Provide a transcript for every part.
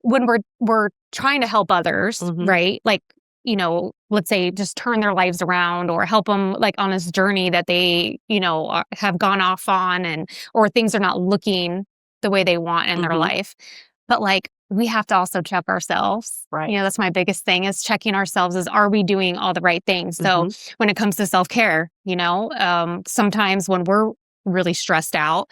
when we're trying to help others, Mhm. right? Like, let's say just turn their lives around or help them like on this journey that they, have gone off on or things are not looking the way they want in their Mhm. life. But like, we have to also check ourselves. Right. That's my biggest thing is checking ourselves is, are we doing all the right things? So Mhm. when it comes to self-care, sometimes when we're really stressed out,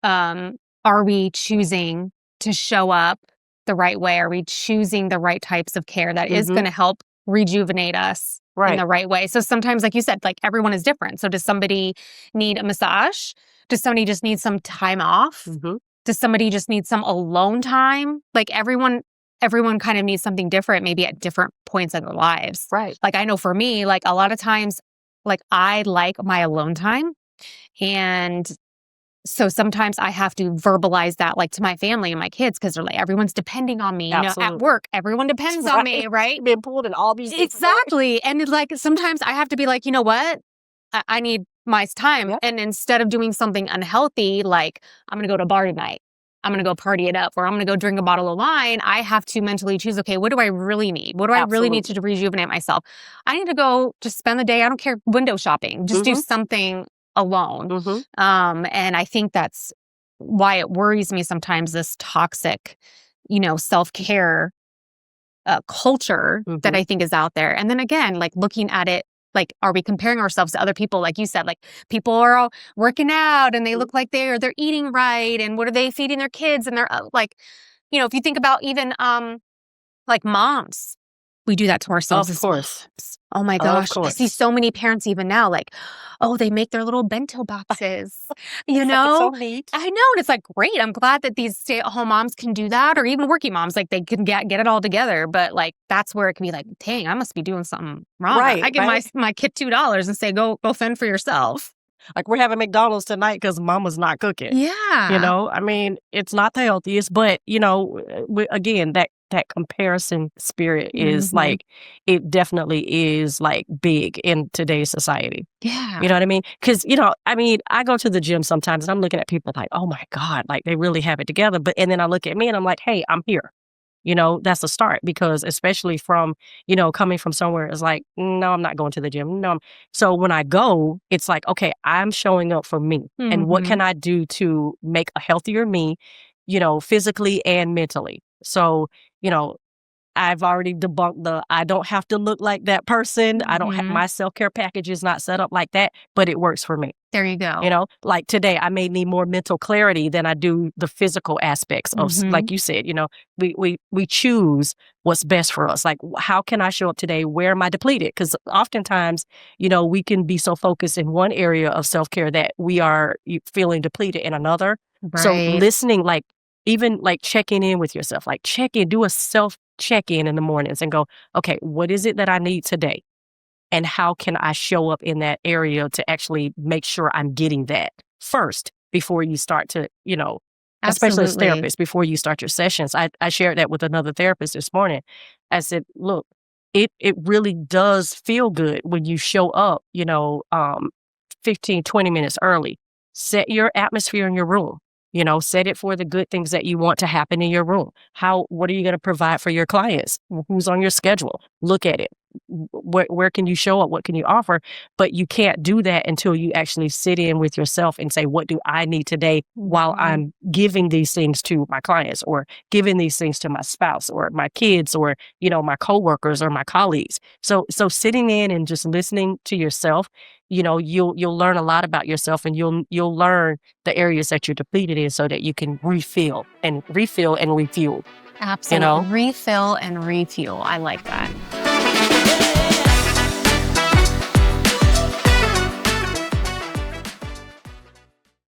are we choosing to show up the right way? Are we choosing the right types of care that is going Mhm. to help rejuvenate us in Right. the right way? So sometimes, like you said, like everyone is different. So does somebody need a massage? Does somebody just need some time off? Mhm. Does somebody just need some alone time? Like everyone kind of needs something different, maybe at different points in their lives. Right. Like I know for me, like a lot of times, like I like my alone time. And so sometimes I have to verbalize that like to my family and my kids because they're like, everyone's depending on me. At Absolutely. work, everyone depends on me, right? Been pulled in all these different Exactly. And it's like sometimes I have to be like, you know what? I need my time. Yep. And instead of doing something unhealthy, like I'm going to go to a bar tonight, I'm going to go party it up, or I'm going to go drink a bottle of wine, I have to mentally choose, okay, what do I really need? What do I really need to rejuvenate myself? I need to go just spend the day, I don't care, window shopping, just do Mhm. something alone. Mhm. And I think that's why it worries me sometimes, this toxic, self-care culture that Mhm. I think is out there. And then again, like looking at it, like, are we comparing ourselves to other people? Like you said, like people are all working out and they look like they're eating right. And what are they feeding their kids? And they're like, if you think about even like moms, we do that to ourselves Of as course. moms. Oh my Of gosh. I see course. so many parents even now, like, oh, they make their little bento boxes, It's so neat. I know. And it's like, great. I'm glad that these stay-at-home moms can do that, or even working moms, like they can get it all together. But like, that's where it can be like, dang, I must be doing something wrong. Right, I give right. my kid $2 and say, go fend for yourself. Like we're having McDonald's tonight because mama's not cooking. Yeah. I mean, it's not the healthiest, but again, that comparison spirit is Mhm. like, it definitely is like big in today's society. Yeah. You know what I mean? Because, I mean, I go to the gym sometimes and I'm looking at people like, oh my God, like they really have it together. And then I look at me and I'm like, hey, I'm here. That's a start because especially from, coming from somewhere, it's like, no, I'm not going to the gym. No. So when I go, it's like, okay, I'm showing up for me. And what Mhm. can I do to make a healthier me, physically and mentally? So, you know, I've already debunked I don't have to look like that person. I don't have, Mhm. my self-care package is not set up like that, but it works for me. There you go. Like today, I may need more mental clarity than I do the physical aspects of, Mhm. like you said, we choose what's best for us. Like, how can I show up today? Where am I depleted? Because oftentimes, we can be so focused in one area of self-care that we are feeling depleted in another. So Right. listening, like even like checking in with yourself, like do a self check-in in the mornings and go, okay, what is it that I need today? And how can I show up in that area to actually make sure I'm getting that first before you start to, especially as Absolutely. therapists, before you start your sessions. I shared that with another therapist this morning. I said, look, it really does feel good when you show up, 15, 20 minutes early. Set your atmosphere in your room. Set it for the good things that you want to happen in your room. What are you going to provide for your clients? Who's on your schedule? Look at it. Where can you show up? What can you offer? But you can't do that until you actually sit in with yourself and say, what do I need today while Mhm. I'm giving these things to my clients or giving these things to my spouse or my kids or, my coworkers or my colleagues. So sitting in and just listening to yourself, you'll learn a lot about yourself and you'll learn the areas that you're depleted in so that you can refill and refuel. Absolutely. Refill and refuel. I like that.